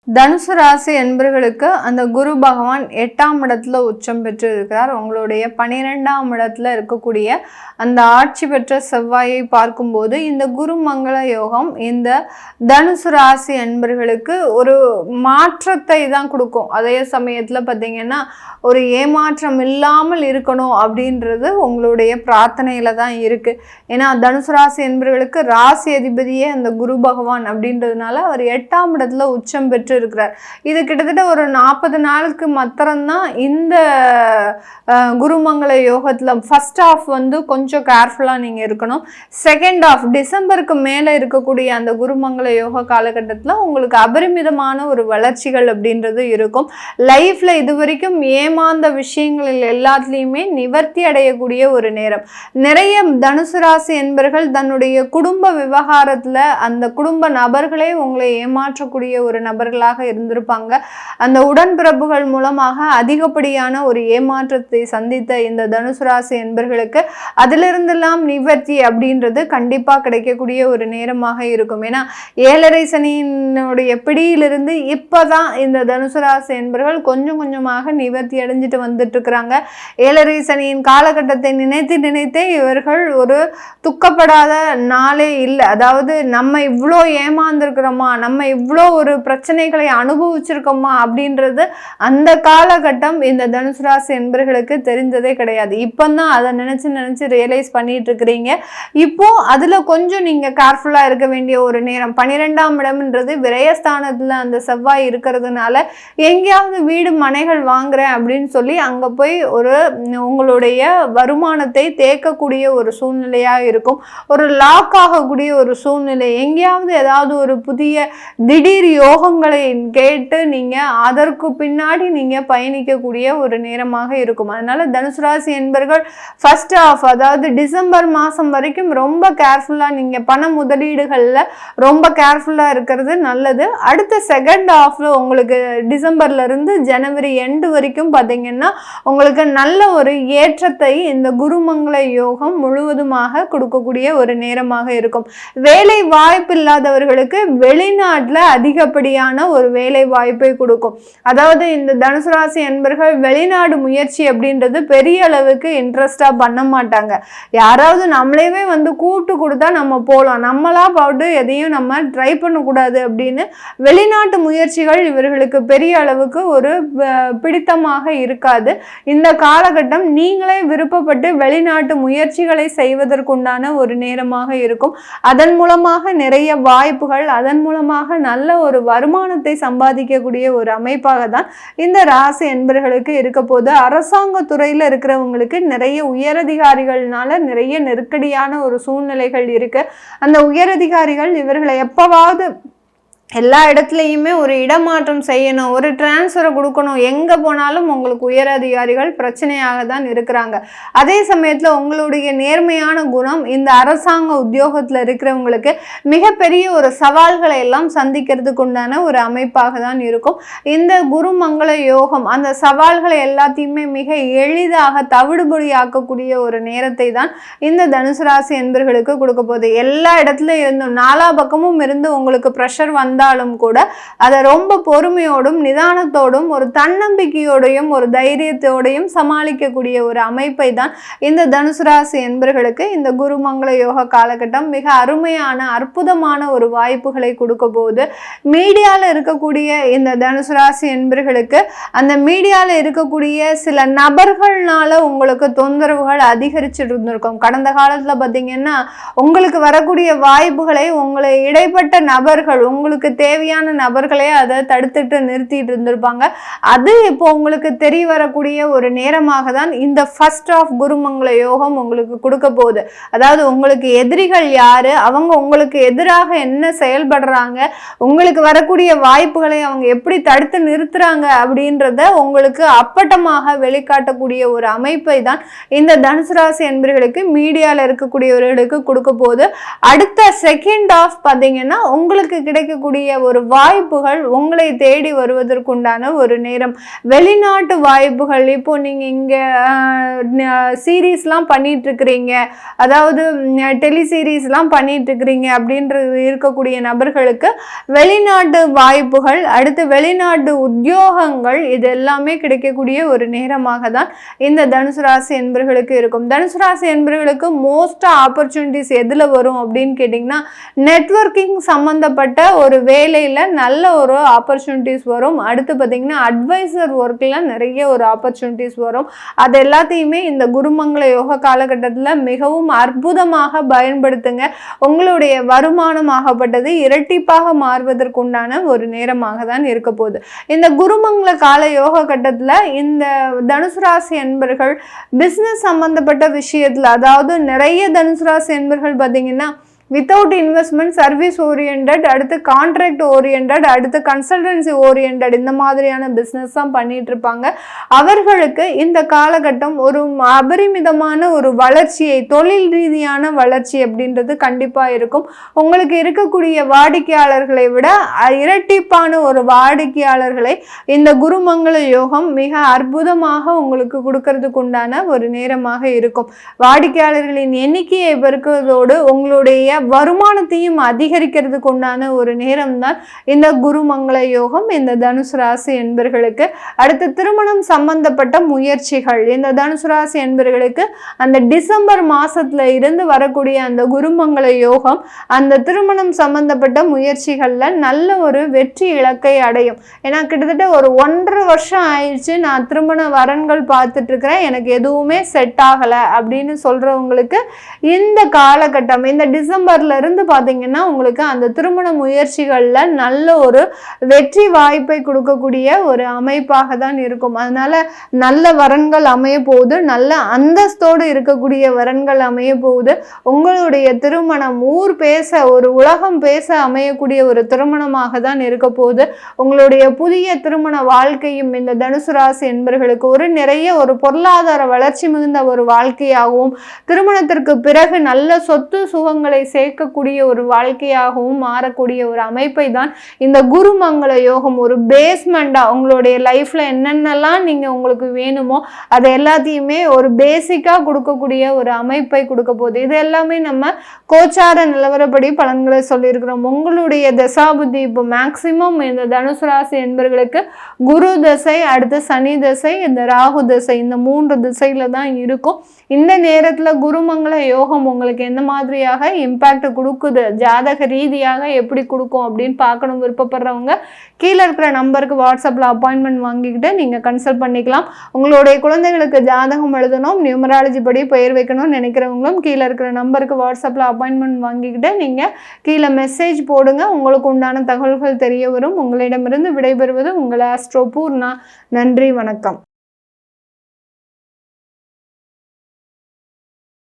தனுசு ராசி என்பர்களுக்கு அந்த குரு பகவான் 8ஆம் இடத்துல உச்சம் பெற்று இருக்கிறார். உங்களுடைய 12ஆம் இடத்துல இருக்கக்கூடிய அந்த ஆட்சி பெற்ற செவ்வாயை பார்க்கும்போது இந்த குரு மங்கள யோகம் இந்த தனுசு ராசி என்பர்களுக்கு ஒரு மாற்றத்தை தான் கொடுக்கும். அதே சமயத்தில் பார்த்தீங்கன்னா ஒரு ஏமாற்றம் இல்லாமல் இருக்கணும் அப்படின்றது உங்களுடைய பிரார்த்தனையில தான் இருக்கு. ஏன்னா தனுசு ராசி என்பர்களுக்கு ராசி அதிபதியே அந்த குரு பகவான் அப்படின்றதுனால அவர் 8ஆம் இடத்துல உச்சம் பெற்று இருக்கிறார். இது கிட்டத்தட்ட ஒரு 40 நாளுக்கு மாத்திரம்தான் இந்த குருமங்கள யோகத்துல ஃபர்ஸ்ட் ஆஃப் வந்து கொஞ்சம் கேர்ஃபுல்லா நீங்க இருக்கணும். செகண்ட் ஆஃப் டிசம்பருக்கு மேல இருக்கக்கூடிய அந்த குருமங்கள யோக காலகட்டத்தில் உங்களுக்கு அபரிமிதமான ஒரு வளர்ச்சிகள் அப்படின்றது இருக்கும். லைஃப்ல இது வரைக்கும் ஏமாந்த விஷயங்களில் எல்லாத்துலேயுமே நிவர்த்தி அடையக்கூடிய ஒரு நேரம். நிறைய தனுசு ராசி என்பர்கள் தன்னுடைய குடும்ப விவகாரத்துல அந்த குடும்ப நபர்களே உங்களை ஏமாற்றக்கூடிய ஒரு நபர்களாக இருந்திருப்பாங்க. அந்த உடன்பிறப்புகள் மூலமாக அதிகப்படியான ஒரு ஏமாற்றத்தை சந்தித்த இந்த தனுசு ராசி என்பர்களுக்கு அதிலிருந்தெல்லாம் நிவர்த்தி அப்படின்றது கண்டிப்பா கிடைக்கக்கூடிய ஒரு நேரமாக இருக்கும். ஏன்னா 7.5 சனியினுடைய பிடியிலிருந்து இப்பதான் இந்த தனுசு ராசி என்பர்கள் கொஞ்சம் கொஞ்சமாக நிவர்த்தி அடைஞ்சிட்டு வந்துட்டு இருக்கிறாங்க. 7.5 சனியின் காலகட்டத்தை நினைத்தே இவர்கள் ஒரு துக்கப்படாத நாளே இல்லை. அதாவது நம்ம இவ்வளோ ஏமாந்துருக்கிறோமா, நம்ம இவ்வளோ ஒரு பிரச்சனைகளை அனுபவிச்சிருக்கோமா அப்படின்றது அந்த காலகட்டம் இந்த தனுசு ராசி என்பர்களுக்கு தெரிஞ்சதே கிடையாது. இப்போதான் அதை நினைச்சு ரியலைஸ் பண்ணிட்டு இருக்கிறீங்க. இப்போ அதுல கொஞ்சம் நீங்க கேர்ஃபுல்லா இருக்க வேண்டிய ஒரு நேரம். 12ஆம் இடம்ன்றது விரயஸ்தானத்துல அந்த செவ்வாய் இருக்கிறதுனால எங்கேயாவது வீடு மனைகள் வாங்குறேன் அப்படின்னு சொல்லி அங்க போய் ஒரு உங்களுடைய வருமானத்தை தேக்கக்கூடிய ஒரு சூழ்நிலையா இருக்கும். ஒரு லாக் ஆகக்கூடிய ஒரு சூழ்நிலை, எங்கேயாவது ஏதாவது ஒரு புதிய திடீர் யோகங்களை கேட்டு நீங்க அதற்கு பின்னாடி நீங்க பயணிக்கக்கூடிய ஒரு நேரமாக இருக்கும். அதனால தனுசு ராசி என்பர்கள் ஃபர்ஸ்ட் ஆஃப் அதாவது டிசம்பர் மாசம் வரைக்கும் ரொம்ப கேர்ஃபுல்லா நீங்க பண முதலீடுகள்ல ரொம்ப கேர்ஃபுல்லா இருக்கிறது நல்லது. அடுத்த செகண்ட் ஆஃப்ல உங்களுக்கு டிசம்பர்ல இருந்து ஜனவரி எண்டு வரைக்கும் பார்த்தீங்கன்னா உங்களுக்கு நல்ல ஒரு ஏற்றத்தை இந்த குருமங்கள யோகம் முழுவதுமாக கொடுக்கக்கூடிய ஒரு நேரமாக இருக்கும். வேலை வாய்ப்பு இல்லாதவர்களுக்கு வெளிநாட்டுல அதிகப்படியான ஒரு வேலை வாய்ப்பை கொடுக்கும். அதாவது இந்த தனுசு ராசி என்பர்கள் வெளிநாடு முயற்சி அப்படின்றது பெரிய அளவுக்கு இன்ட்ரெஸ்டா பண்ண மாட்டாங்க. யாராவது நம்மளேவே வந்து கூட்டு கொடுத்தா நம்ம போகலாம், நம்மளா பாட்டு எதையும் நம்ம ட்ரை பண்ணக்கூடாது அப்படின்னு வெளிநாட்டு முயற்சிகள் இவர்களுக்கு பெரிய அளவுக்கு ஒரு பிடித்தமாக இருக்காது. இந்த காலகட்டம் நீங்களே விருப்பப்பட்டு வெளிநாட்டு முயற்சிகளை செய்வதற்குண்டான ஒரு நேரமாக இருக்கும். அதன் மூலமாக நிறைய வாய்ப்புகள், அதன் மூலமாக நல்ல ஒரு வருமானத்தை சம்பாதிக்கக்கூடிய ஒரு அமைப்பாக தான் இந்த ராசி என்பர்களுக்கு இருக்க போது. அரசாங்க துறையில இருக்கிறவங்களுக்கு நிறைய உயரதிகாரிகள்னால நிறைய நெருக்கடியான ஒரு சூழ்நிலைகள் இருக்கு. அந்த உயரதிகாரிகள் இவர்களை எப்பவாவது எல்லா இடத்துலையுமே ஒரு இடமாற்றம் செய்யணும், ஒரு டிரான்ஸ்ஃபரை கொடுக்கணும், எங்கே போனாலும் உங்களுக்கு உயர் அதிகாரிகள் பிரச்சனையாக தான் இருக்கிறாங்க. அதே சமயத்தில் உங்களுடைய நேர்மையான குணம் இந்த அரசாங்க உத்தியோகத்தில் இருக்கிறவங்களுக்கு மிகப்பெரிய ஒரு சவால்களை எல்லாம் சந்திக்கிறதுக்கு உண்டான ஒரு அமைப்பாக தான் இருக்கும். இந்த குருமங்கள யோகம் அந்த சவால்களை எல்லாத்தையுமே மிக எளிதாக தவிடுபொடியாக்கக்கூடிய ஒரு நேரத்தை தான் இந்த தனுசு ராசி என்பர்களுக்கு கொடுக்க போகுது. எல்லா இடத்துலையும் இருந்தும் நாலா பக்கமும் இருந்து உங்களுக்கு ப்ரெஷர் வந்தாலும் கூட அதை ரொம்ப பொறுமையோடும் நிதானத்தோடும் ஒரு தன்னம்பிக்கையோடையும் ஒரு தைரியத்தோடையும் சமாளிக்கக்கூடிய ஒரு அமைப்பை தான் இந்த தனுசு ராசி என்பர்களுக்கு இந்த குருமங்கள யோக காலகட்டம் மிக அருமையான அற்புதமான ஒரு வாய்ப்புகளை கொடுக்க போகுது. மீடியாவில் இருக்கக்கூடிய இந்த தனுசு ராசி என்பர்களுக்கு அந்த மீடியாவில் இருக்கக்கூடிய சில நபர்கள்னால உங்களுக்கு தொந்தரவுகள் அதிகரிச்சுட்டு இருந்திருக்கும். கடந்த காலத்தில் பார்த்தீங்கன்னா உங்களுக்கு வரக்கூடிய வாய்ப்புகளை உங்களை இடைப்பட்ட நபர்கள், உங்களுக்கு தேவையான நபர்களே அதை தடுத்துட்டு நிறுத்திட்டு இருந்திருப்பாங்க. அது இப்போ உங்களுக்கு தெரிய வரக்கூடிய ஒரு நேரமாக தான் இந்த ஃபர்ஸ்ட் ஆஃப் குருமங்கள யோகம் உங்களுக்கு கொடுக்க போகுது. அதாவது உங்களுக்கு எதிரிகள் யாரு, அவங்க உங்களுக்கு எதிராக என்ன செயல்படுறாங்க, உங்களுக்கு வரக்கூடிய வாய்ப்புகளை அவங்க எப்படி தடுத்து நிறுத்துறாங்க அப்படின்றத உங்களுக்கு அப்பட்டமாக வெளிக்காட்டக்கூடிய ஒரு அமைப்பை தான் இந்த தனுசு ராசி என்பவர்களுக்கு மீடியாவில் இருக்கக்கூடியவர்களுக்கு கொடுக்க போகுது. அடுத்த செகண்ட் ஆஃப் பார்த்தீங்கன்னா உங்களுக்கு கிடைக்கக்கூடிய கிடைக்கக்கூடிய ஒரு வாய்ப்புகள் உங்களை தேடி வருவதற்குண்டான ஒரு நேரம். வெளிநாட்டு வாய்ப்புகள், இப்போ நீங்கள் இங்கே சீரீஸ்லாம் பண்ணிட்டு இருக்கிறீங்க, அதாவது டெலிசீரீஸ்லாம் பண்ணிட்டு இருக்கிறீங்க அப்படின்றது இருக்கக்கூடிய நபர்களுக்கு வெளிநாட்டு வாய்ப்புகள், அடுத்து வெளிநாட்டு உத்தியோகங்கள், இது எல்லாமே கிடைக்கக்கூடிய ஒரு நேரமாக தான் இந்த தனுசு ராசி என்பர்களுக்கு இருக்கும். தனுசு ராசி என்பர்களுக்கு மோஸ்ட் ஆப்பர்ச்சுனிட்டிஸ் எதில் வரும் அப்படின்னு கேட்டிங்கன்னா, நெட்வொர்க்கிங் சம்மந்தப்பட்ட ஒரு வேலையில் நல்ல ஒரு ஆப்பர்ச்சுனிட்டிஸ் வரும். அடுத்து பார்த்திங்கன்னா அட்வைசர் ஒர்க்கில் நிறைய ஒரு ஆப்பர்ச்சுனிட்டிஸ் வரும். அது எல்லாத்தையுமே இந்த குருமங்கள யோக காலகட்டத்தில் மிகவும் அற்புதமாக பயன்படுத்துங்க. உங்களுடைய வருமானமாகப்பட்டது இரட்டிப்பாக மாறுவதற்குண்டான ஒரு நேரமாக தான் இருக்க போகுது. இந்த குருமங்கள கால யோக கட்டத்தில் இந்த தனுசு ராசி என்பர்கள் பிஸ்னஸ் சம்பந்தப்பட்ட விஷயத்தில், அதாவது நிறைய தனுசு ராசி என்பர்கள் பார்த்தீங்கன்னா வித்தவுட் இன்வெஸ்ட்மெண்ட், சர்வீஸ் ஓரியன்ட், அடுத்து கான்ட்ராக்ட் ஓரியன்ட், அடுத்து கன்சல்டன்சி ஓரியன்ட், இந்த மாதிரியான பிஸ்னஸ் தான் பண்ணிட்டு இருப்பாங்க. அவர்களுக்கு இந்த காலகட்டம் ஒரு அபரிமிதமான ஒரு வளர்ச்சியை, தொழில் ரீதியான வளர்ச்சி அப்படின்றது கண்டிப்பாக இருக்கும். உங்களுக்கு இருக்கக்கூடிய வாடிக்கையாளர்களை விட இரட்டிப்பான ஒரு வாடிக்கையாளர்களை இந்த குருமங்கள யோகம் மிக அற்புதமாக உங்களுக்கு கொடுக்கறதுக்கு உண்டான ஒரு நேரமாக இருக்கும். வாடிக்கையாளர்களின் எண்ணிக்கையை பெருக்குவதோடு உங்களுடைய வருமானத்தையும் அதிகரிக்கிறதுக்கு உண்டான ஒரு நேரம் தான் இந்த குருமங்கள யோகம் இந்த தனுசு ராசி என்பர்களுக்கு. அடுத்த திருமணம் சம்பந்தப்பட்ட முயற்சிகள், இந்த தனுசு ராசி என்பர்களுக்கு அந்த டிசம்பர் மாசத்துல இருந்து வரக்கூடிய அந்த குருமங்கள யோகம் அந்த திருமணம் சம்பந்தப்பட்ட முயற்சிகள்ல நல்ல ஒரு வெற்றி இலக்கை அடையும். ஏன்னா கிட்டத்தட்ட ஒரு 1.5 வருஷம் ஆயிடுச்சு, நான் திருமண வரன்கள் பார்த்துட்டு இருக்கிறேன், எனக்கு எதுவுமே செட் ஆகலை அப்படின்னு சொல்றவங்களுக்கு இந்த காலகட்டம், இந்த டிசம்பர்ல இருந்து பாத்தீங்கன்னா உங்களுக்கு அந்த திருமண முயற்சிகள்ல நல்ல ஒரு வெற்றி வாய்ப்பை கொடுக்கக்கூடிய ஒரு அமைப்பாக தான் இருக்கும். அதனால நல்ல வரன்கள் அமைய போகுது, நல்ல அந்தஸ்தோடு இருக்கக்கூடிய வரன்கள் அமைய போகுது. உங்களுடைய திருமணம் ஊர் பேச, ஒரு உலகம் பேச அமையக்கூடிய ஒரு திருமணமாக தான் இருக்க போகுது. உங்களுடைய புதிய திருமண வாழ்க்கையும் இந்த தனுசு ராசி என்பர்களுக்கு ஒரு நிறைய ஒரு பொருளாதார வளர்ச்சி மிகுந்த ஒரு வாழ்க்கையாகவும், திருமணத்திற்கு பிறகு நல்ல சொத்து சுகங்களை சேர்க்கக்கூடிய ஒரு வாழ்க்கையாகவும் மாறக்கூடிய ஒரு அமைப்பை தான் இந்த குருமங்கள யோகம் ஒரு பேஸ்மெண்டா, உங்களுடைய லைஃப்ல என்னென்னலாம் நீங்க உங்களுக்கு வேணுமோ அதை எல்லாத்தையுமே ஒரு பேசிக்கா கொடுக்கக்கூடிய ஒரு அமைப்பை கொடுக்க போகுது. இது எல்லாமே நம்ம கோச்சார நிலவரப்படி பலன்களை சொல்லியிருக்கிறோம். உங்களுடைய தசாபுத்தி இப்போ மேக்சிமம் இந்த தனுசு ராசி என்பர்களுக்கு குரு தசை, அடுத்து சனி தசை, இந்த ராகு தசை, இந்த 3 திசையில தான் இருக்கும். இந்த நேரத்துல குருமங்கள யோகம் உங்களுக்கு எந்த மாதிரியாக இம்பாக்ட் கொடுக்குது, ஜாதக ரீதியாக எப்படி கொடுக்கும் அப்படின்னு பார்க்கணும் விருப்பப்படுறவங்க கீழே இருக்கிற நம்பருக்கு வாட்ஸ்அப்பில் அப்பாயின்மெண்ட் வாங்கிக்கிட்டு நீங்கள் கன்சல்ட் பண்ணிக்கலாம். உங்களுடைய குழந்தைகளுக்கு ஜாதகம் எழுதணும், நியூமராலஜி படி பெயர் வைக்கணும்னு நினைக்கிறவங்களும் கீழே இருக்கிற நம்பருக்கு வாட்ஸ்அப்பில் அப்பாயின்மெண்ட் வாங்கிக்கிட்டு நீங்கள் கீழே மெசேஜ் போடுங்க. உங்களுக்கு உண்டான தகவல்கள் தெரிய வரும். உங்களிடமிருந்து விடைபெறுவது உங்கள் ஆஸ்ட்ரோ பூர்ணா. நன்றி, வணக்கம்.